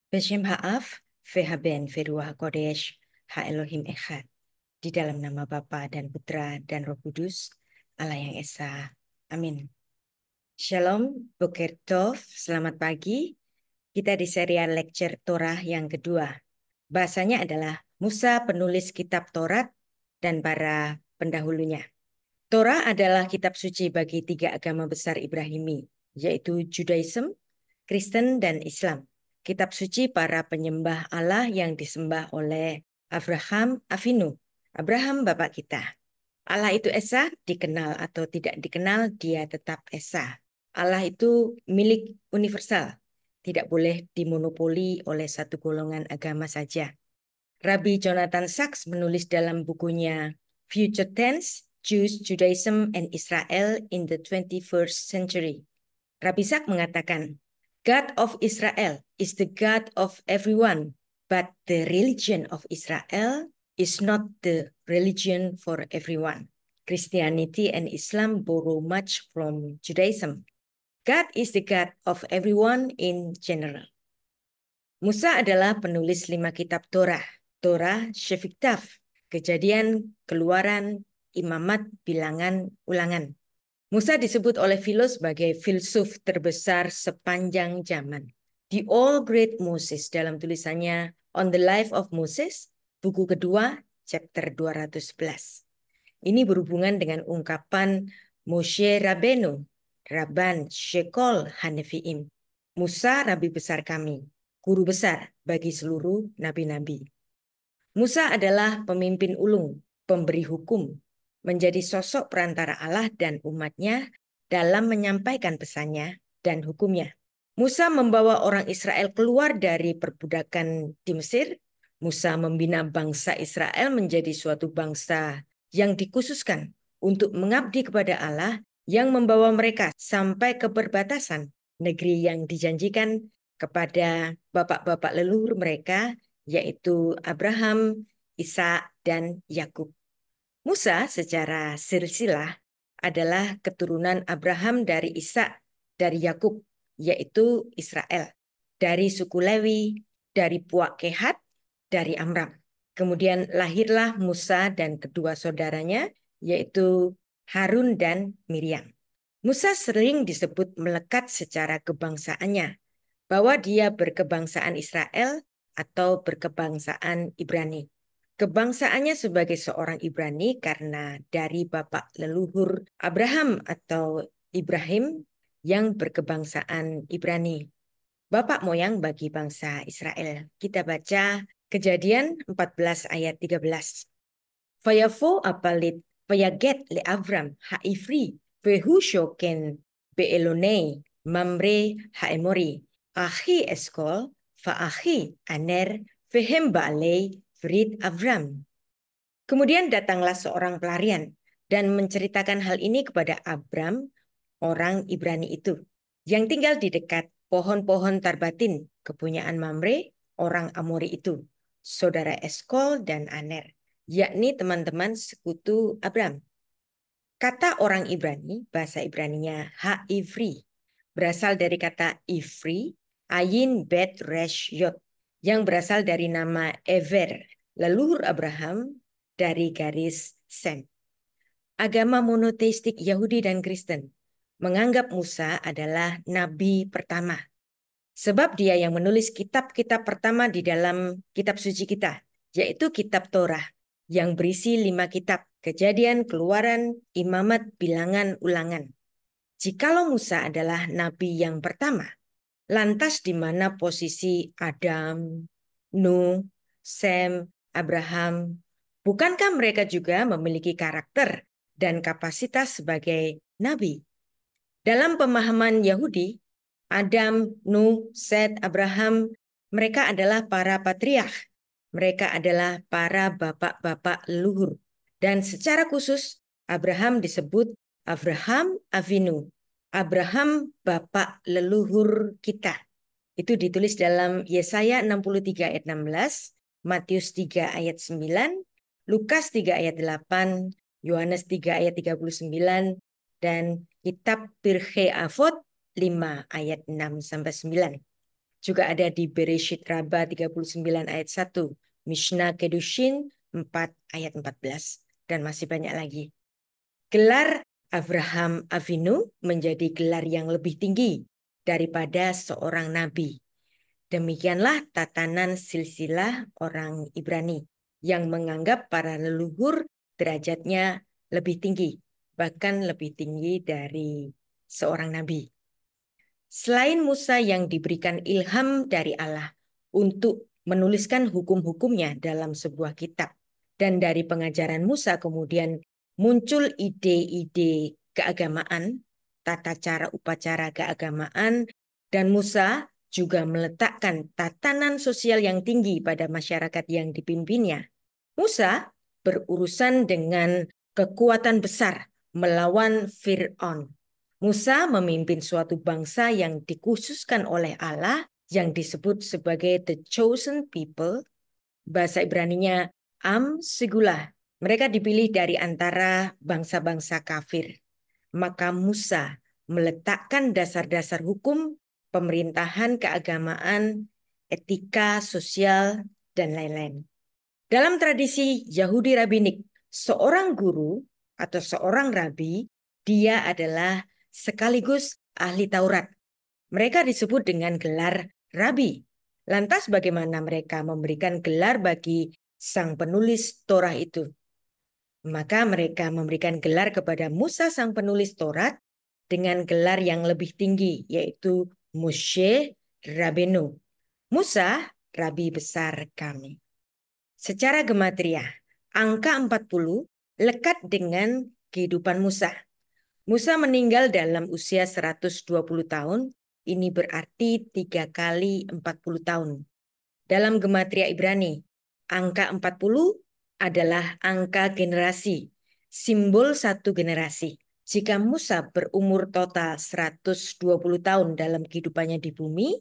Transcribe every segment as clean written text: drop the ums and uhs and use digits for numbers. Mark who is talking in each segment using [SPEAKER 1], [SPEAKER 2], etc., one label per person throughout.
[SPEAKER 1] Beshem Ha'af, Vehaben, Veruah Kodesh, Ha Elohim Echad. Di dalam nama Bapa dan Putra dan Roh Kudus, Allah yang Esa. Amin. Shalom, Boker Tov, selamat pagi. Kita di serial lecture Torah yang kedua. Bahasanya adalah Musa penulis kitab Taurat dan para pendahulunya. Torah adalah kitab suci bagi tiga agama besar Ibrahimi, yaitu Judaism, Kristen, dan Islam. Kitab suci para penyembah Allah yang disembah oleh Abraham Avinu, Abraham bapak kita. Allah itu Esa, dikenal atau tidak dikenal, dia tetap Esa. Allah itu milik universal, tidak boleh dimonopoli oleh satu golongan agama saja. Rabbi Jonathan Sacks menulis dalam bukunya Future Tense, Jews, Judaism, and Israel in the 21st Century. Rabbi Sacks mengatakan, God of Israel is the God of everyone, but the religion of Israel is not the religion for everyone. Christianity and Islam borrow much from Judaism. God is the God of everyone in general. Musa adalah penulis 5 kitab Torah. Torah, Sheviktav, Kejadian, Keluaran, Imamat, Bilangan, Ulangan. Musa disebut oleh Philo sebagai filsuf terbesar sepanjang zaman. The All Great Moses dalam tulisannya On the Life of Moses, buku kedua, chapter 211. Ini berhubungan dengan ungkapan Moshe Rabenu, Rabban Shekol Hanefiim. Musa, Rabi besar kami, guru besar bagi seluruh nabi-nabi. Musa adalah pemimpin ulung, pemberi hukum, menjadi sosok perantara Allah dan umatnya dalam menyampaikan pesannya dan hukumnya. Musa membawa orang Israel keluar dari perbudakan di Mesir. Musa membina bangsa Israel menjadi suatu bangsa yang dikhususkan untuk mengabdi kepada Allah yang membawa mereka sampai ke perbatasan negeri yang dijanjikan kepada bapak-bapak leluhur mereka, yaitu Abraham, Ishak, dan Yakub. Musa secara silsilah adalah keturunan Abraham dari Ishak, dari Yakub, yaitu Israel, dari suku Lewi, dari Puak Kehat, dari Amram. Kemudian lahirlah Musa dan kedua saudaranya, yaitu Harun dan Miriam. Musa sering disebut melekat secara kebangsaannya, bahwa dia berkebangsaan Israel atau berkebangsaan Ibrani. Kebangsaannya sebagai seorang Ibrani karena dari bapak leluhur Abraham atau Ibrahim yang berkebangsaan Ibrani. Bapak moyang bagi bangsa Israel. Kita baca Kejadian 14 ayat 13. Vayavo apalit vayaget le Avram ha-Ivri vehu shoken be'elonei mamre ha-Emori ahi eskol va-ahi aner vehem ba'alei Frid Avram. Kemudian datanglah seorang pelarian dan menceritakan hal ini kepada Abram, orang Ibrani itu, yang tinggal di dekat pohon-pohon Tarbatin, kepunyaan Mamre, orang Amori itu, saudara Eskol dan Aner, yakni teman-teman sekutu Abram. Kata orang Ibrani, bahasa Ibraninya Ha-Ivri, berasal dari kata Ivri, Ayin Bet Resh Yod, yang berasal dari nama Ever, leluhur Abraham dari garis Sem. Agama monoteistik Yahudi dan Kristen menganggap Musa adalah nabi pertama. Sebab dia yang menulis kitab-kitab pertama di dalam kitab suci kita, yaitu kitab Torah, yang berisi 5 kitab, Kejadian, Keluaran, Imamat, Bilangan, Ulangan. Jikalau Musa adalah nabi yang pertama, lantas di mana posisi Adam, Nuh, Sem, Abraham? Bukankah mereka juga memiliki karakter dan kapasitas sebagai nabi? Dalam pemahaman Yahudi, Adam, Nuh, Set, Abraham, mereka adalah para patriark. Mereka adalah para bapak-bapak leluhur. Dan secara khusus, Abraham disebut Abraham Avinu. Abraham bapak leluhur kita. Itu ditulis dalam Yesaya 63 ayat 16, Matius 3 ayat 9, Lukas 3 ayat 8, Yohanes 3 ayat 39, dan kitab Pirkei Avot 5 ayat 6-9. Juga ada di Bereshit Rabbah 39 ayat 1, Mishnah Kedushin 4 ayat 14, dan masih banyak lagi. Gelar Abraham Avinu menjadi gelar yang lebih tinggi daripada seorang nabi. Demikianlah tatanan silsilah orang Ibrani yang menganggap para leluhur derajatnya lebih tinggi, bahkan lebih tinggi dari seorang nabi. Selain Musa yang diberikan ilham dari Allah untuk menuliskan hukum-hukumnya dalam sebuah kitab, dan dari pengajaran Musa kemudian muncul ide-ide keagamaan, tata cara upacara keagamaan, dan Musa juga meletakkan tatanan sosial yang tinggi pada masyarakat yang dipimpinnya. Musa berurusan dengan kekuatan besar melawan Fir'aun. Musa memimpin suatu bangsa yang dikhususkan oleh Allah yang disebut sebagai the chosen people. Bahasa Ibraninya Am Segulah. Mereka dipilih dari antara bangsa-bangsa kafir. Maka Musa meletakkan dasar-dasar hukum, pemerintahan, keagamaan, etika, sosial, dan lain-lain. Dalam tradisi Yahudi Rabbinik, seorang guru atau seorang rabi, dia adalah sekaligus ahli Taurat. Mereka disebut dengan gelar rabi. Lantas bagaimana mereka memberikan gelar bagi sang penulis Torah itu? Maka mereka memberikan gelar kepada Musa sang penulis Taurat dengan gelar yang lebih tinggi, yaitu Moshe Rabenu. Musa, rabi besar kami. Secara gematria, angka 40 lekat dengan kehidupan Musa. Musa meninggal dalam usia 120 tahun, ini berarti 3 kali 40 tahun. Dalam gematria Ibrani, angka 40 adalah angka generasi, simbol satu generasi. Jika Musa berumur total 120 tahun dalam kehidupannya di bumi,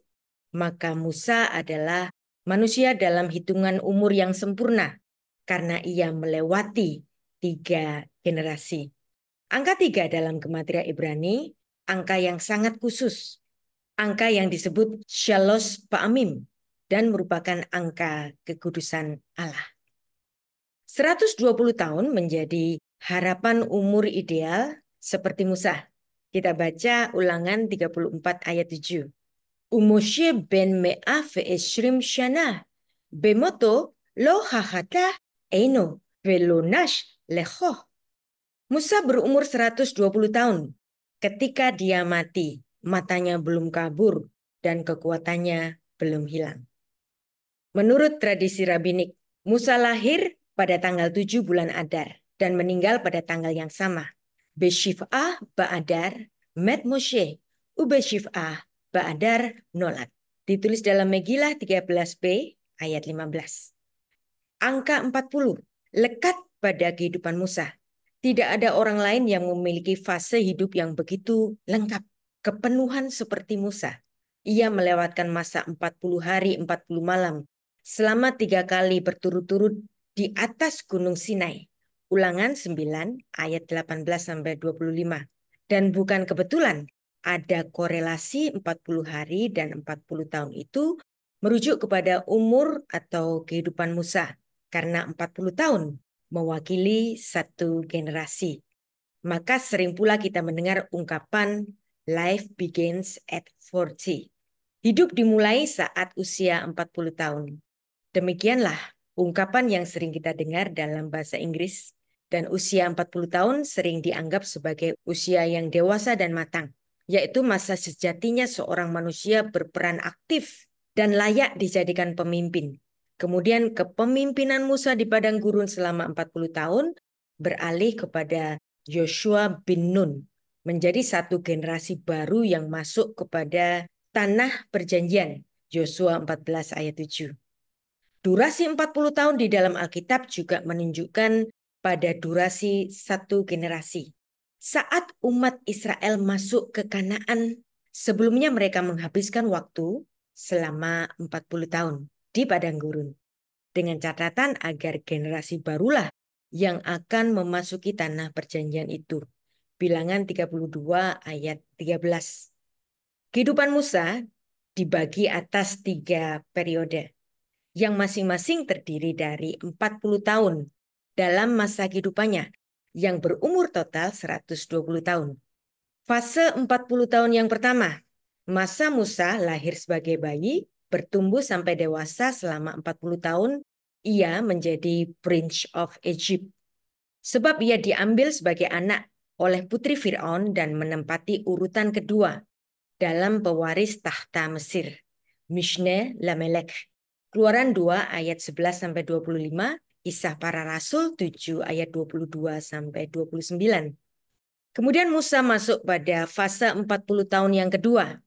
[SPEAKER 1] maka Musa adalah manusia dalam hitungan umur yang sempurna karena ia melewati 3 generasi. Angka 3 dalam gematria Ibrani, angka yang sangat khusus. Angka yang disebut Shalosh Pa'amim dan merupakan angka kekudusan Allah. 120 tahun menjadi harapan umur ideal seperti Musa. Kita baca Ulangan 34 ayat 7. Umoshe ben me'ah ve'eshrim shanah, bemoto lo hachata eino velo nash lechoh. Musa berumur 120 tahun. Ketika dia mati, matanya belum kabur dan kekuatannya belum hilang. Menurut tradisi rabbinik, Musa lahir pada tanggal 7 bulan Adar dan meninggal pada tanggal yang sama. Beshiv'ah ba'adar met Moshe, ubeshiv'ah ba'adar nolat. Ditulis dalam Megilah 13b ayat 15. Angka 40 lekat pada kehidupan Musa. Tidak ada orang lain yang memiliki fase hidup yang begitu lengkap, kepenuhan seperti Musa. Ia melewatkan masa 40 hari 40 malam selama 3 kali berturut-turut di atas Gunung Sinai. Ulangan 9 ayat 18-25. Dan bukan kebetulan ada korelasi 40 hari dan 40 tahun itu merujuk kepada umur atau kehidupan Musa. Karena 40 tahun mewakili satu generasi. Maka sering pula kita mendengar ungkapan life begins at 40. Hidup dimulai saat usia 40 tahun. Demikianlah ungkapan yang sering kita dengar dalam bahasa Inggris. Dan usia 40 tahun sering dianggap sebagai usia yang dewasa dan matang, yaitu masa sejatinya seorang manusia berperan aktif dan layak dijadikan pemimpin. Kemudian kepemimpinan Musa di padang gurun selama 40 tahun beralih kepada Yoshua bin Nun, menjadi satu generasi baru yang masuk kepada tanah perjanjian. Yosua 14 ayat 7. Durasi 40 tahun di dalam Alkitab juga menunjukkan pada durasi satu generasi. Saat umat Israel masuk ke Kanaan, sebelumnya mereka menghabiskan waktu selama 40 tahun di padang gurun. Dengan catatan agar generasi barulah yang akan memasuki tanah perjanjian itu. Bilangan 32 ayat 13. Kehidupan Musa dibagi atas 3 periode, yang masing-masing terdiri dari 40 tahun dalam masa kehidupannya, yang berumur total 120 tahun. Fase 40 tahun yang pertama, masa Musa lahir sebagai bayi, bertumbuh sampai dewasa selama 40 tahun, ia menjadi Prince of Egypt. Sebab ia diambil sebagai anak oleh putri Fir'aun dan menempati urutan kedua dalam pewaris tahta Mesir. Mishneh Lamelek. Keluaran 2 ayat 11-25, Kisah Para Rasul 7 ayat 22-29. Kemudian Musa masuk pada fase 40 tahun yang kedua.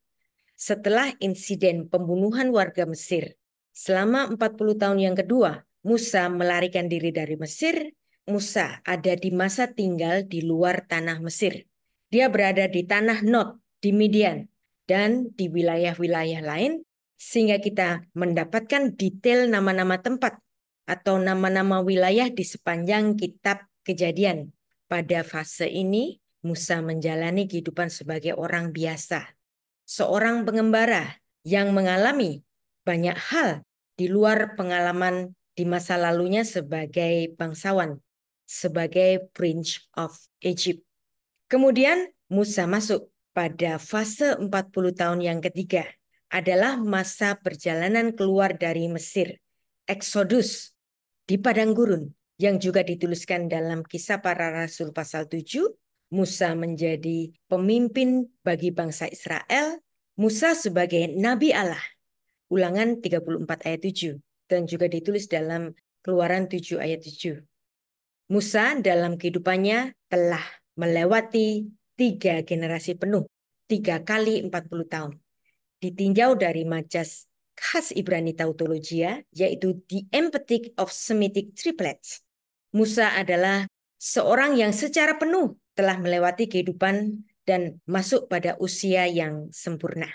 [SPEAKER 1] Setelah insiden pembunuhan warga Mesir, selama 40 tahun yang kedua, Musa melarikan diri dari Mesir. Musa ada di masa tinggal di luar tanah Mesir. Dia berada di tanah Nod, di Midian, dan di wilayah-wilayah lain, sehingga kita mendapatkan detail nama-nama tempat atau nama-nama wilayah di sepanjang kitab Kejadian. Pada fase ini, Musa menjalani kehidupan sebagai orang biasa, seorang pengembara yang mengalami banyak hal di luar pengalaman di masa lalunya sebagai bangsawan, sebagai Prince of Egypt. Kemudian Musa masuk pada fase 40 tahun yang ketiga, adalah masa perjalanan keluar dari Mesir, Exodus di padang gurun, yang juga dituliskan dalam Kisah Para Rasul pasal 7. Musa menjadi pemimpin bagi bangsa Israel, Musa sebagai Nabi Allah, Ulangan 34 ayat 7, dan juga ditulis dalam Keluaran 7 ayat 7. Musa dalam kehidupannya telah melewati 3 generasi penuh, 3 kali 40 tahun. Ditinjau dari majas khas Ibrani Tautologia, yaitu The Empathic of Semitic Triplets. Musa adalah seorang yang secara penuh telah melewati kehidupan dan masuk pada usia yang sempurna.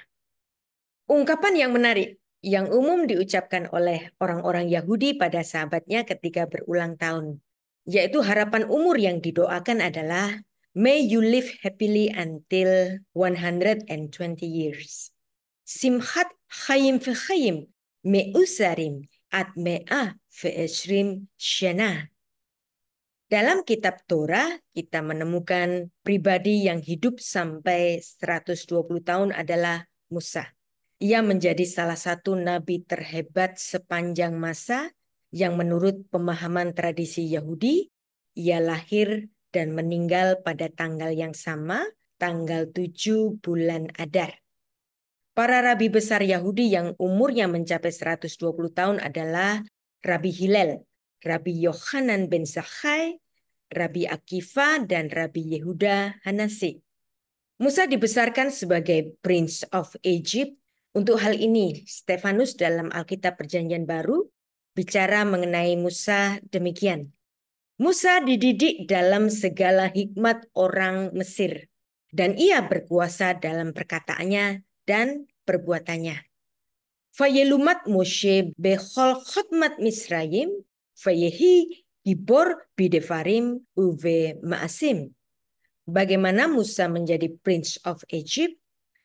[SPEAKER 1] Ungkapan yang menarik yang umum diucapkan oleh orang-orang Yahudi pada sahabatnya ketika berulang tahun, yaitu harapan umur yang didoakan adalah May you live happily until 120 years. Simchat Chayim V'Chayim Me'usarim Ad Me'ah Ve'eshrim Shana. Dalam kitab Torah kita menemukan pribadi yang hidup sampai 120 tahun adalah Musa. Ia menjadi salah satu nabi terhebat sepanjang masa yang menurut pemahaman tradisi Yahudi, ia lahir dan meninggal pada tanggal yang sama, tanggal 7 bulan Adar. Para rabi besar Yahudi yang umurnya mencapai 120 tahun adalah Rabi Hillel, Rabi Yohanan ben Zakkai, Rabi Akiva, dan Rabi Yehuda Hanasi. Musa dibesarkan sebagai Prince of Egypt. Untuk hal ini, Stefanus dalam Alkitab Perjanjian Baru bicara mengenai Musa demikian. Musa dididik dalam segala hikmat orang Mesir, dan ia berkuasa dalam perkataannya dan perbuatannya. Fayelumat Moshe bechol khotmat Misraim, fayehi gibor bidevarim uve maasim. Bagaimana Musa menjadi Prince of Egypt?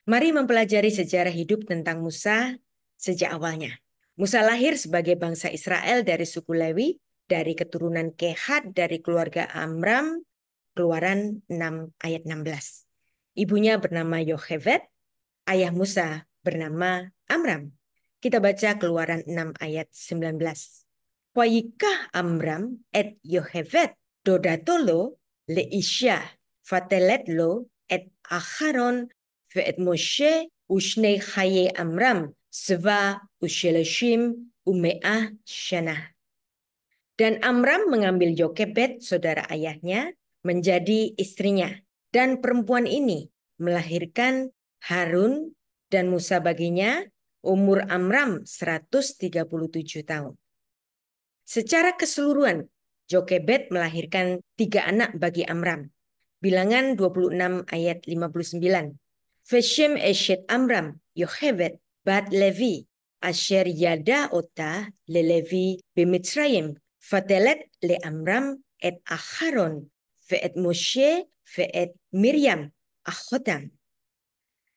[SPEAKER 1] Mari mempelajari sejarah hidup tentang Musa sejak awalnya. Musa lahir sebagai bangsa Israel dari suku Lewi, dari keturunan Kehat dari keluarga Amram, Keluaran 6 ayat 16. Ibunya bernama Yochebed, ayah Musa bernama Amram. Kita baca Keluaran 6 ayat 19. Wayikah Amram et Yochebed dodatolo le Isya fatelet lo et Acharon ve'et Moshe ushnei chaye Amram seva usheleshim ume'ah shanah. Dan Amram mengambil Yokebed, saudara ayahnya, menjadi istrinya. Dan perempuan ini melahirkan Harun dan Musa baginya. Umur Amram 137 tahun. Secara keseluruhan, Yokebed melahirkan 3 anak bagi Amram. Bilangan 26 ayat 59. Veshem eshet Amram, Yochebed, bat Levi, asher yada ota le Levi bimitzrayim, fatelet le Amram et Acharon, ve'et Moshe, ve'et Miriam, achotam.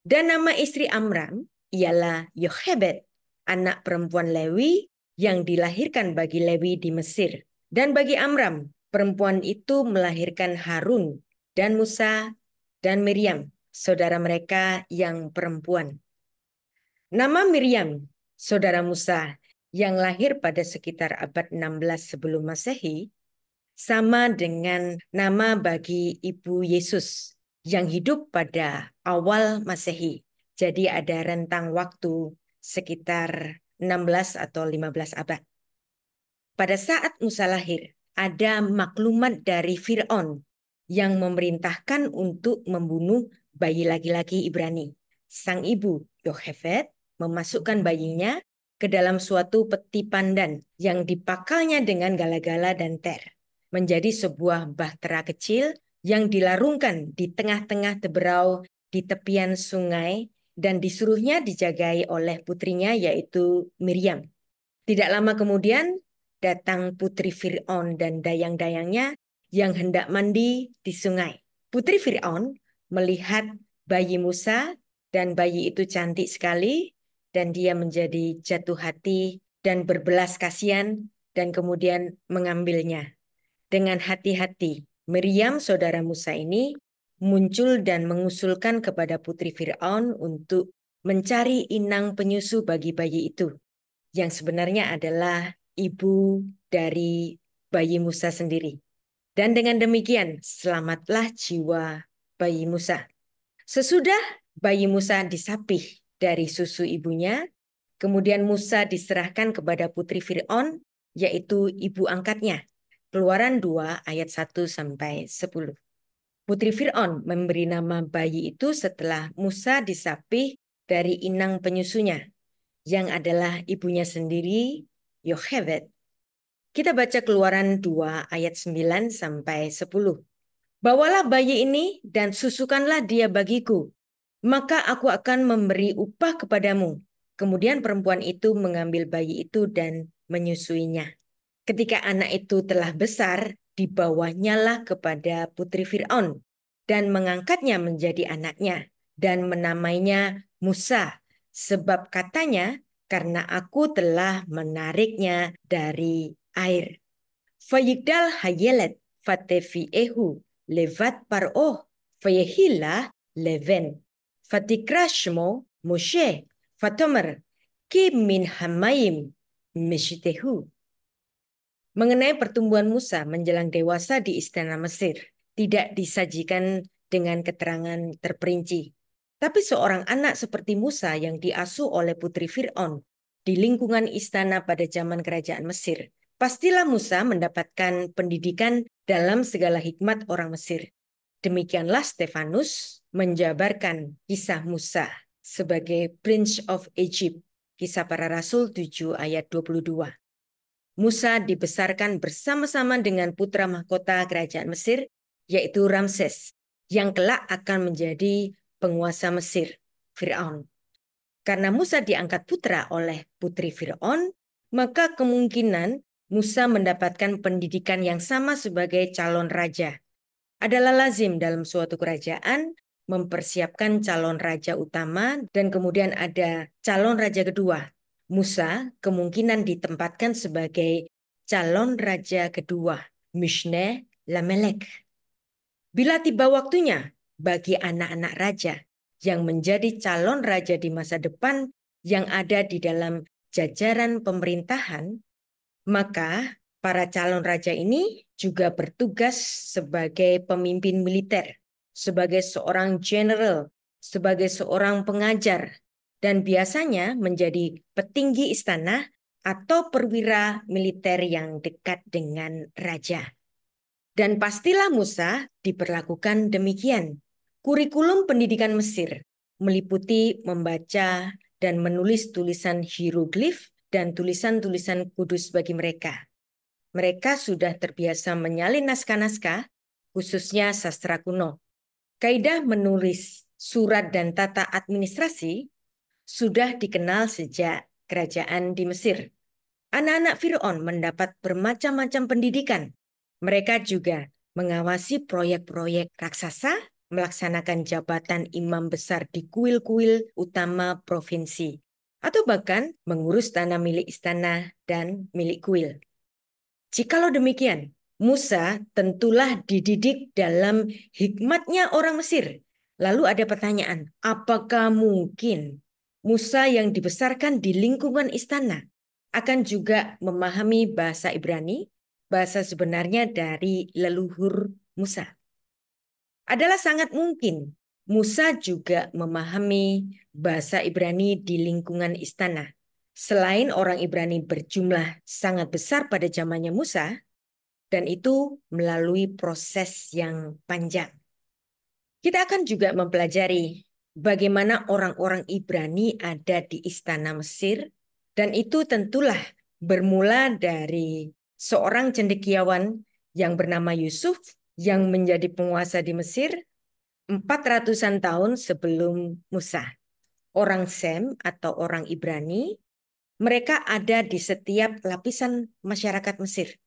[SPEAKER 1] Dan nama istri Amram, ialah Yochebed, anak perempuan Lewi yang dilahirkan bagi Lewi di Mesir. Dan bagi Amram, perempuan itu melahirkan Harun dan Musa dan Miriam, saudara mereka yang perempuan. Nama Miriam, saudara Musa, yang lahir pada sekitar abad 16 sebelum Masehi, sama dengan nama bagi ibu Yesus yang hidup pada awal Masehi. Jadi ada rentang waktu sekitar 16 atau 15 abad. Pada saat Musa lahir, ada maklumat dari Fir'aun yang memerintahkan untuk membunuh bayi laki-laki Ibrani. Sang ibu, Yochebed, memasukkan bayinya ke dalam suatu peti pandan yang dipakalnya dengan gala-gala dan ter, menjadi sebuah bahtera kecil yang dilarungkan di tengah-tengah teberau di tepian sungai dan disuruhnya dijagai oleh putrinya yaitu Miriam. Tidak lama kemudian datang putri Fir'aun dan dayang-dayangnya yang hendak mandi di sungai. Putri Fir'aun melihat bayi Musa dan bayi itu cantik sekali dan dia menjadi jatuh hati dan berbelas kasihan dan kemudian mengambilnya. Dengan hati-hati, Miriam saudara Musa ini muncul dan mengusulkan kepada putri Fir'aun untuk mencari inang penyusu bagi bayi itu, yang sebenarnya adalah ibu dari bayi Musa sendiri. Dan dengan demikian, selamatlah jiwa bayi Musa. Sesudah bayi Musa disapih dari susu ibunya, kemudian Musa diserahkan kepada putri Fir'aun, yaitu ibu angkatnya. Keluaran 2 ayat 1-10. Putri Fir'aun memberi nama bayi itu setelah Musa disapih dari inang penyusunya, yang adalah ibunya sendiri, Yochebed. Kita baca Keluaran 2 ayat 9-10. Bawalah bayi ini dan susukanlah dia bagiku, maka aku akan memberi upah kepadamu. Kemudian perempuan itu mengambil bayi itu dan menyusuinya. Ketika anak itu telah besar, dibawanyalah kepada putri Fir'aun dan mengangkatnya menjadi anaknya dan menamainya Musa, sebab katanya, karena aku telah menariknya dari air. Fayigdal hayelet fatefiehu levat paroh fayehilah leven fatikrashmo Moshe fatomer ki min hamayim meshitehu. Mengenai pertumbuhan Musa menjelang dewasa di istana Mesir, tidak disajikan dengan keterangan terperinci. Tapi seorang anak seperti Musa yang diasuh oleh putri Fir'aun di lingkungan istana pada zaman kerajaan Mesir, pastilah Musa mendapatkan pendidikan dalam segala hikmat orang Mesir. Demikianlah Stefanus menjabarkan kisah Musa sebagai Prince of Egypt, Kisah Para Rasul 7 ayat 22. Musa dibesarkan bersama-sama dengan putra mahkota kerajaan Mesir, yaitu Ramses, yang kelak akan menjadi penguasa Mesir, Fir'aun. Karena Musa diangkat putra oleh putri Fir'aun, maka kemungkinan Musa mendapatkan pendidikan yang sama sebagai calon raja. Adalah lazim dalam suatu kerajaan mempersiapkan calon raja utama dan kemudian ada calon raja kedua. Musa kemungkinan ditempatkan sebagai calon raja kedua, Mishneh Lamelek. Bila tiba waktunya bagi anak-anak raja yang menjadi calon raja di masa depan yang ada di dalam jajaran pemerintahan, maka para calon raja ini juga bertugas sebagai pemimpin militer, sebagai seorang jenderal, sebagai seorang pengajar, dan biasanya menjadi petinggi istana atau perwira militer yang dekat dengan raja. Dan pastilah Musa diperlakukan demikian. Kurikulum pendidikan Mesir meliputi membaca dan menulis tulisan hieroglif dan tulisan-tulisan kudus bagi mereka. Mereka sudah terbiasa menyalin naskah-naskah, khususnya sastra kuno. Kaidah menulis surat dan tata administrasi sudah dikenal sejak kerajaan di Mesir. Anak-anak Fir'aun mendapat bermacam-macam pendidikan. Mereka juga mengawasi proyek-proyek raksasa, melaksanakan jabatan imam besar di kuil-kuil utama provinsi, atau bahkan mengurus tanah milik istana dan milik kuil. Jikalau demikian, Musa tentulah dididik dalam hikmatnya orang Mesir. Lalu ada pertanyaan, apakah mungkin Musa yang dibesarkan di lingkungan istana akan juga memahami bahasa Ibrani, bahasa sebenarnya dari leluhur Musa? Adalah sangat mungkin Musa juga memahami bahasa Ibrani di lingkungan istana. Selain orang Ibrani berjumlah sangat besar pada zamannya Musa, dan itu melalui proses yang panjang. Kita akan juga mempelajari bagaimana orang-orang Ibrani ada di istana Mesir, dan itu tentulah bermula dari seorang cendekiawan yang bernama Yusuf yang menjadi penguasa di Mesir 400-an tahun sebelum Musa. Orang Sem atau orang Ibrani, mereka ada di setiap lapisan masyarakat Mesir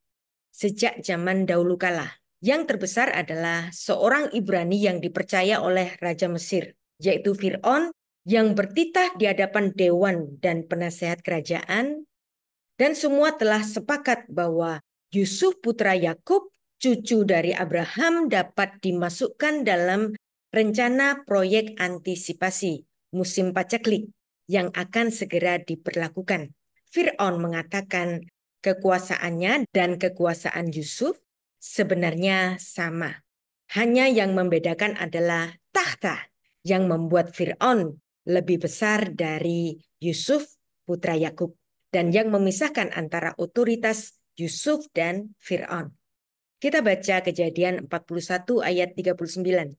[SPEAKER 1] sejak zaman dahulu kala. Yang terbesar adalah seorang Ibrani yang dipercaya oleh Raja Mesir, yaitu Fir'aun, yang bertitah di hadapan dewan dan penasehat kerajaan, dan semua telah sepakat bahwa Yusuf putra Yakub, cucu dari Abraham, dapat dimasukkan dalam rencana proyek antisipasi musim paceklik yang akan segera diberlakukan. Fir'aun mengatakan kekuasaannya dan kekuasaan Yusuf sebenarnya sama. Hanya yang membedakan adalah tahta yang membuat Fir'aun lebih besar dari Yusuf putra Yakub, dan yang memisahkan antara otoritas Yusuf dan Fir'aun. Kita baca Kejadian 41 ayat 39.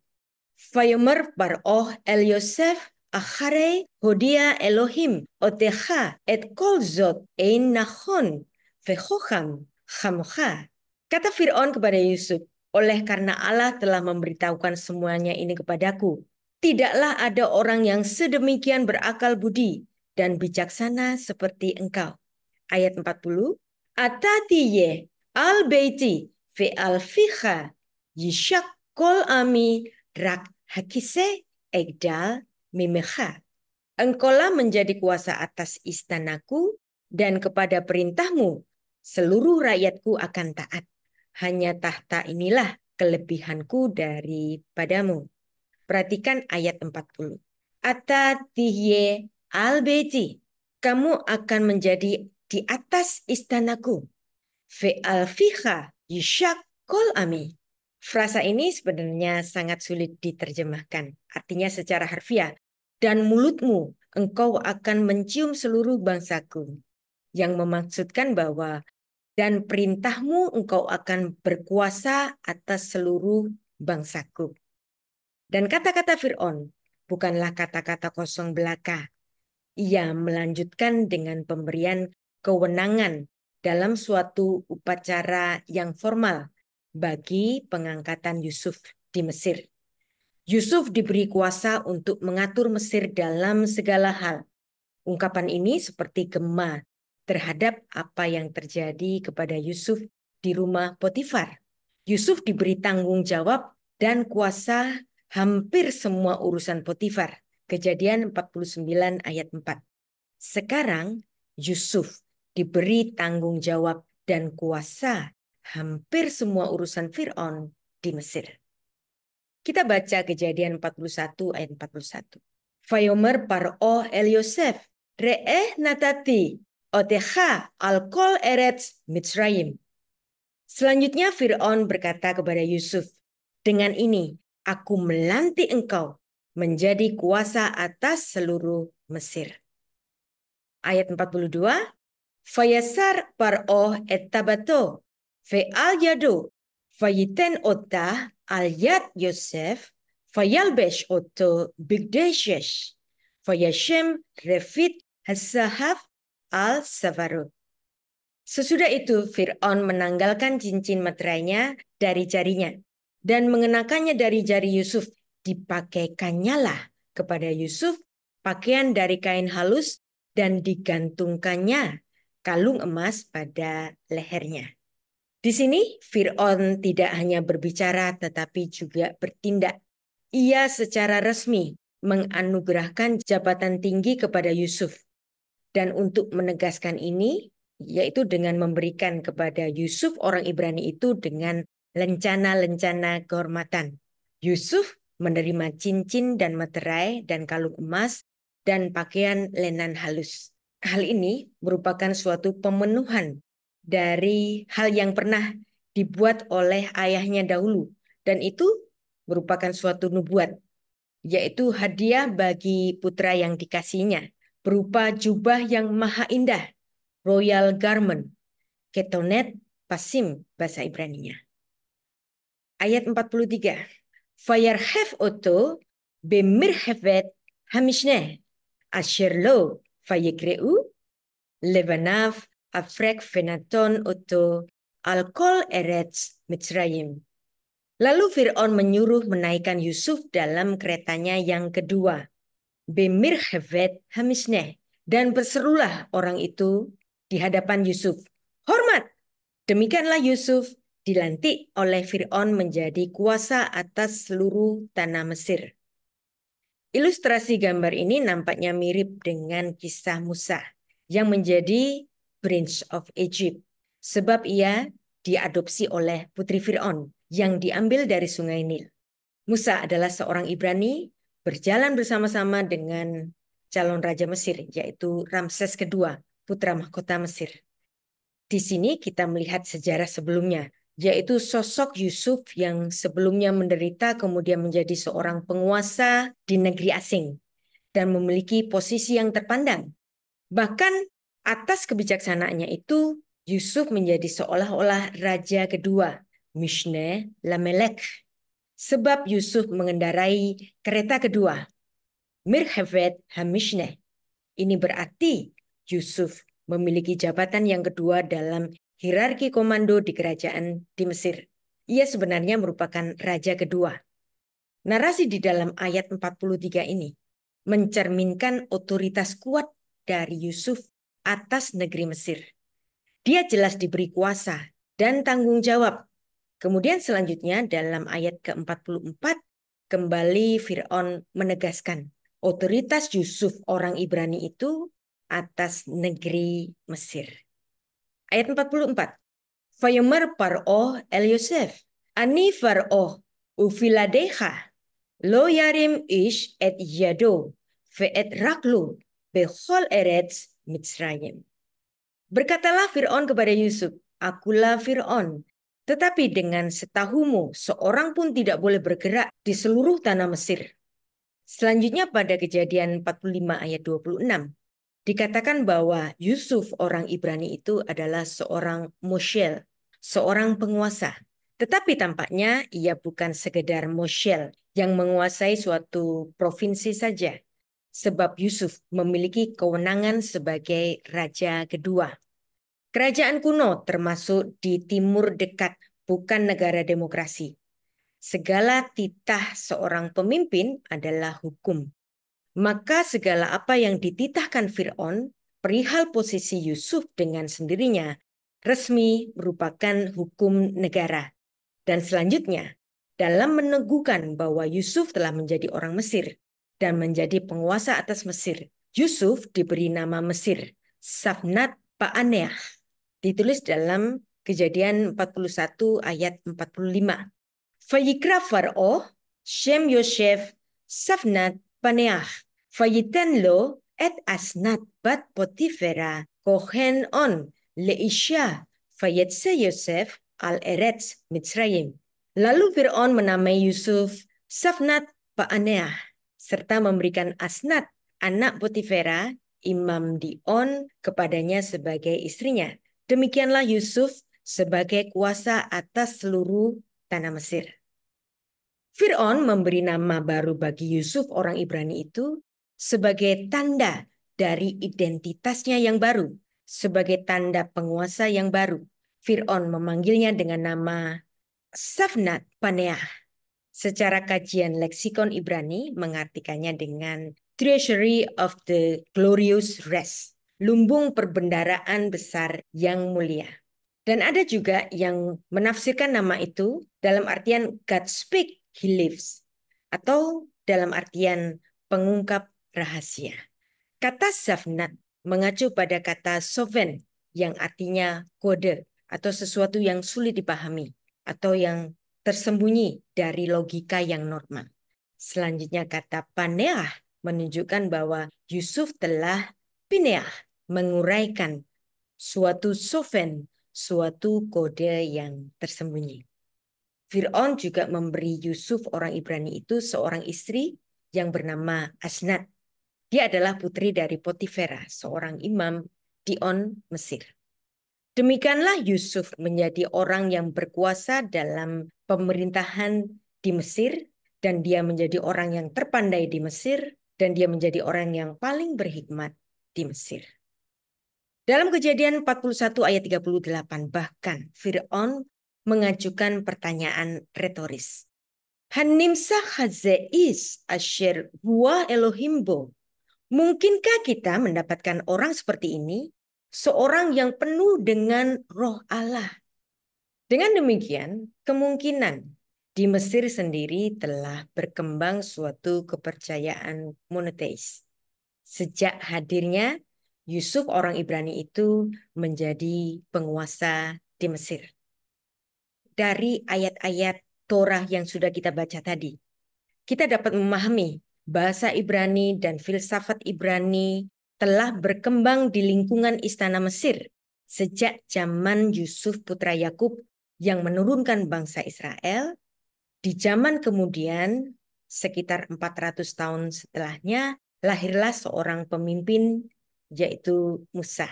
[SPEAKER 1] Vayomer Paroh el Yosef acharei hodia Elohim otecha et kol zot ein nachon vechocham chamocha. Kata Fir'aun kepada Yusuf, oleh karena Allah telah memberitahukan semuanya ini kepadaku, tidaklah ada orang yang sedemikian berakal budi dan bijaksana seperti engkau. Ayat 40, Atatiye al-beiti ve'al-ficha yishak kol ami rak hakise egdal mimecha. Engkaulah menjadi kuasa atas istanaku, dan kepada perintahmu seluruh rakyatku akan taat. Hanya tahta inilah kelebihanku daripadamu. Perhatikan ayat 40. Atatiye al-beiti. Kamu akan menjadi di atas istanaku. Ve'al-ficha yishak kol ami. Frasa ini sebenarnya sangat sulit diterjemahkan. Artinya secara harfiah. Dan mulutmu engkau akan mencium seluruh bangsaku. Yang memaksudkan bahwa dan perintahmu engkau akan berkuasa atas seluruh bangsaku. Dan kata-kata Fir'aun bukanlah kata-kata kosong belaka. Ia melanjutkan dengan pemberian kewenangan dalam suatu upacara yang formal bagi pengangkatan Yusuf di Mesir. Yusuf diberi kuasa untuk mengatur Mesir dalam segala hal. Ungkapan ini seperti gema terhadap apa yang terjadi kepada Yusuf di rumah Potifar. Yusuf diberi tanggung jawab dan kuasa hampir semua urusan Potifar. Kejadian 49 ayat 4. Sekarang Yusuf diberi tanggung jawab dan kuasa hampir semua urusan Fir'aun di Mesir. Kita baca Kejadian 41 ayat 41. Vayomer Paroh el Yosef, re'eh natati otecha al kol eretz Mitzrayim. Selanjutnya Fir'aun berkata kepada Yusuf, dengan ini aku melantik engkau menjadi kuasa atas seluruh Mesir. Ayat 42. Fayasar Paroh et tabato ve'al yado fayiten otah al yad Yosef fayalbesh oto bigdeshesh fayashem refit hasahaf al savarut. Sesudah itu Fir'aun menanggalkan cincin meterainya dari jarinya dan mengenakannya dari jari Yusuf. Dipakaikannya lah kepada Yusuf pakaian dari kain halus dan digantungkannya kalung emas pada lehernya. Di sini Fir'aun tidak hanya berbicara tetapi juga bertindak. ia secara resmi menganugerahkan jabatan tinggi kepada Yusuf. Dan untuk menegaskan ini, yaitu dengan memberikan kepada Yusuf orang Ibrani itu dengan lencana-lencana kehormatan. Yusuf menerima cincin dan materai dan kalung emas dan pakaian lenan halus. Hal ini merupakan suatu pemenuhan dari hal yang pernah dibuat oleh ayahnya dahulu. Dan itu merupakan suatu nubuat, yaitu hadiah bagi putra yang dikasihnya, berupa jubah yang maha indah, royal garment, ketonet pasim bahasa Ibraninya. Ayat 43. Fayarhef oto bemirhevet hamishne, asher lo fayekreu levanav afrek fenaton oto alkol eretz Mitzrayim. Lalu Fir'aun menyuruh menaikkan Yusuf dalam keretanya yang kedua, Bemir Hevet Hamisneh, dan berserulah orang itu di hadapan Yusuf, hormat! Demikianlah Yusuf dilantik oleh Fir'aun menjadi kuasa atas seluruh tanah Mesir. Ilustrasi gambar ini nampaknya mirip dengan kisah Musa yang menjadi Prince of Egypt, sebab ia diadopsi oleh putri Fir'aun yang diambil dari sungai Nil. Musa adalah seorang Ibrani berjalan bersama-sama dengan calon raja Mesir, yaitu Ramses II, putra mahkota Mesir. Di sini kita melihat sejarah sebelumnya, yaitu sosok Yusuf yang sebelumnya menderita kemudian menjadi seorang penguasa di negeri asing dan memiliki posisi yang terpandang. Bahkan atas kebijaksanaannya itu, Yusuf menjadi seolah-olah raja kedua, Mishneh Lamelek. Sebab Yusuf mengendarai kereta kedua, Mirhevet Hamishneh. Ini berarti Yusuf memiliki jabatan yang kedua dalam hierarki komando di kerajaan di Mesir. Ia sebenarnya merupakan raja kedua. Narasi di dalam ayat 43 ini mencerminkan otoritas kuat dari Yusuf atas negeri Mesir. Dia jelas diberi kuasa dan tanggung jawab. Kemudian selanjutnya dalam ayat ke-44 kembali Fir'aun menegaskan otoritas Yusuf orang Ibrani itu atas negeri Mesir. Ayat 44. Fayomer Par'o el Yosef, ani Far'o ufiladecha, lo yarim ish et yado, ve'et raklu, bechol eretz Mitzrayim. Berkatalah Fir'aun kepada Yusuf, akulah Fir'aun, tetapi dengan setahumu seorang pun tidak boleh bergerak di seluruh tanah Mesir. Selanjutnya pada Kejadian 45 ayat 26, dikatakan bahwa Yusuf orang Ibrani itu adalah seorang moshel, seorang penguasa. Tetapi tampaknya ia bukan sekedar moshel yang menguasai suatu provinsi saja. Sebab Yusuf memiliki kewenangan sebagai raja kedua. Kerajaan kuno termasuk di timur dekat, bukan negara demokrasi. Segala titah seorang pemimpin adalah hukum. Maka segala apa yang dititahkan Fir'aun perihal posisi Yusuf dengan sendirinya resmi merupakan hukum negara. Dan selanjutnya, dalam meneguhkan bahwa Yusuf telah menjadi orang Mesir dan menjadi penguasa atas Mesir, Yusuf diberi nama Mesir, Safnat Paaneah, ditulis dalam Kejadian 41 ayat 45. Vayikra Far'o, Shem Yosef, Safnat Paneah, Vayiten lo et asnat bat Potifera, kohen on, leisha, Vayetse Yosef al Eretz Mitzrayim. Lalu Fir'aun menamai Yusuf Safnat Paaneah, serta memberikan Asnat, anak Potifera, imam di On, kepadanya sebagai istrinya. Demikianlah Yusuf sebagai kuasa atas seluruh tanah Mesir. Fir'aun memberi nama baru bagi Yusuf orang Ibrani itu sebagai tanda dari identitasnya yang baru, sebagai tanda penguasa yang baru. Fir'aun memanggilnya dengan nama Safnat Paneah. Secara kajian leksikon Ibrani mengartikannya dengan Treasury of the Glorious Rest, lumbung perbendaraan besar yang mulia. Dan ada juga yang menafsirkan nama itu dalam artian God speak, he lives. atau dalam artian pengungkap rahasia. Kata Zavnat mengacu pada kata soven yang artinya kode atau sesuatu yang sulit dipahami atau yang tersembunyi dari logika yang normal. Selanjutnya kata paneah menunjukkan bahwa Yusuf telah pineah menguraikan suatu soven, suatu kode yang tersembunyi. Fir'aun juga memberi Yusuf orang Ibrani itu seorang istri yang bernama Asnat. Dia adalah putri dari Potifera, seorang imam di On, Mesir. Demikianlah Yusuf menjadi orang yang berkuasa dalam pemerintahan di Mesir, dan dia menjadi orang yang terpandai di Mesir, dan dia menjadi orang yang paling berhikmat di Mesir. Dalam Kejadian 41 ayat 38, bahkan Fir'aun mengajukan pertanyaan retoris. Hanimsa hazeis asher huwa Elohimbo. Mungkinkah kita mendapatkan orang seperti ini? Seorang yang penuh dengan roh Allah. Dengan demikian, kemungkinan di Mesir sendiri telah berkembang suatu kepercayaan monoteis. Sejak hadirnya Yusuf orang Ibrani itu menjadi penguasa di Mesir. Dari ayat-ayat Torah yang sudah kita baca tadi, kita dapat memahami bahasa Ibrani dan filsafat Ibrani telah berkembang di lingkungan istana Mesir sejak zaman Yusuf putra Yakub yang menurunkan bangsa Israel. Di zaman kemudian, sekitar 400 tahun setelahnya, lahirlah seorang pemimpin yaitu Musa.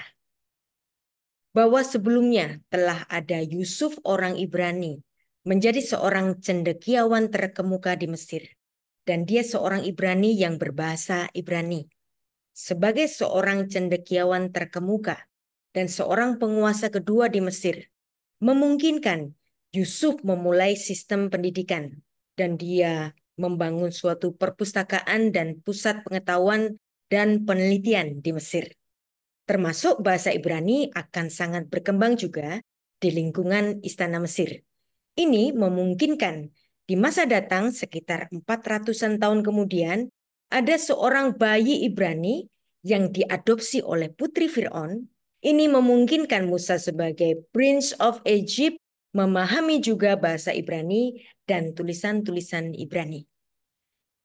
[SPEAKER 1] Bahwa sebelumnya telah ada Yusuf orang Ibrani menjadi seorang cendekiawan terkemuka di Mesir. Dan dia seorang Ibrani yang berbahasa Ibrani. Sebagai seorang cendekiawan terkemuka dan seorang penguasa kedua di Mesir, memungkinkan Yusuf memulai sistem pendidikan dan dia membangun suatu perpustakaan dan pusat pengetahuan dan penelitian di Mesir. Termasuk bahasa Ibrani akan sangat berkembang juga di lingkungan istana Mesir. Ini memungkinkan di masa datang sekitar 400-an tahun kemudian ada seorang bayi Ibrani yang diadopsi oleh putri Fir'aun. Ini memungkinkan Musa sebagai Prince of Egypt memahami juga bahasa Ibrani dan tulisan-tulisan Ibrani.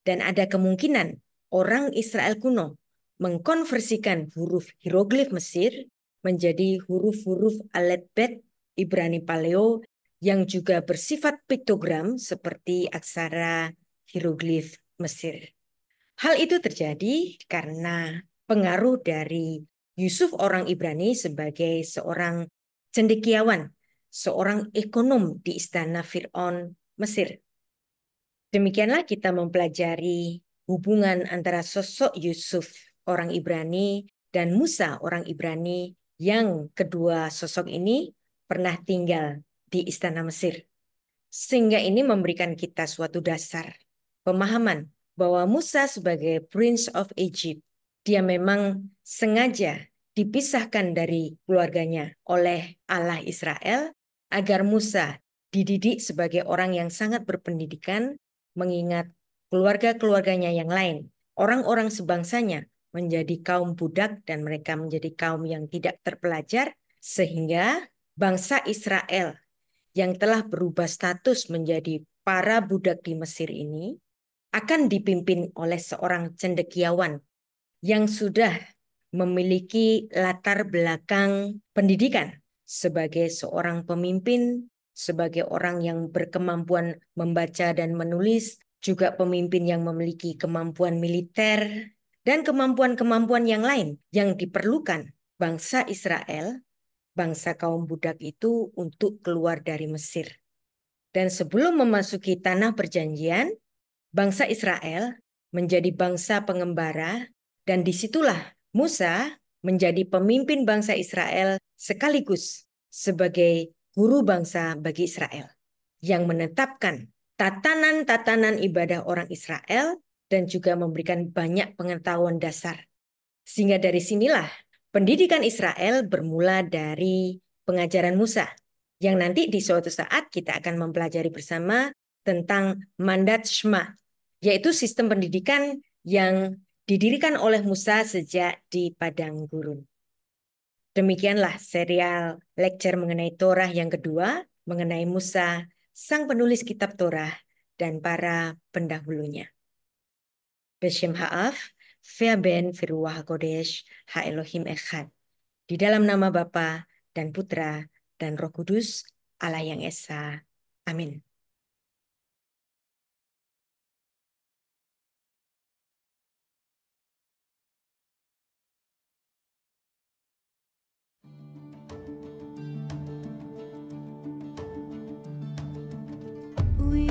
[SPEAKER 1] Dan ada kemungkinan orang Israel kuno mengkonversikan huruf hieroglif Mesir menjadi huruf-huruf alfabet Ibrani Paleo yang juga bersifat piktogram seperti aksara hieroglif Mesir. Hal itu terjadi karena pengaruh dari Yusuf orang Ibrani sebagai seorang cendekiawan, seorang ekonom di istana Fir'aun Mesir. Demikianlah kita mempelajari hubungan antara sosok Yusuf orang Ibrani dan Musa orang Ibrani yang kedua sosok ini pernah tinggal di istana Mesir. Sehingga ini memberikan kita suatu dasar pemahaman bahwa Musa sebagai Prince of Egypt, dia memang sengaja dipisahkan dari keluarganya oleh Allah Israel agar Musa dididik sebagai orang yang sangat berpendidikan, mengingat keluarga-keluarganya yang lain, orang-orang sebangsanya menjadi kaum budak dan mereka menjadi kaum yang tidak terpelajar, sehingga bangsa Israel yang telah berubah status menjadi para budak di Mesir ini akan dipimpin oleh seorang cendekiawan yang sudah memiliki latar belakang pendidikan sebagai seorang pemimpin, sebagai orang yang berkemampuan membaca dan menulis, juga pemimpin yang memiliki kemampuan militer, dan kemampuan-kemampuan yang lain yang diperlukan bangsa Israel, bangsa kaum budak itu untuk keluar dari Mesir. Dan sebelum memasuki tanah perjanjian, bangsa Israel menjadi bangsa pengembara, dan disitulah Musa menjadi pemimpin bangsa Israel sekaligus sebagai guru bangsa bagi Israel yang menetapkan tatanan-tatanan ibadah orang Israel dan juga memberikan banyak pengetahuan dasar. Sehingga dari sinilah pendidikan Israel bermula dari pengajaran Musa, yang nanti di suatu saat kita akan mempelajari bersama tentang mandat Shema, yaitu sistem pendidikan yang didirikan oleh Musa sejak di padang gurun. Demikianlah serial lecture mengenai Torah yang kedua, mengenai Musa, sang penulis kitab Torah, dan para pendahulunya. Beshem Ha'af, Fea Ben Firuah HaKodesh, Ha Elohim Echad. Di dalam nama Bapa dan Putra dan Roh Kudus, Allah yang Esa. Amin.
[SPEAKER 2] We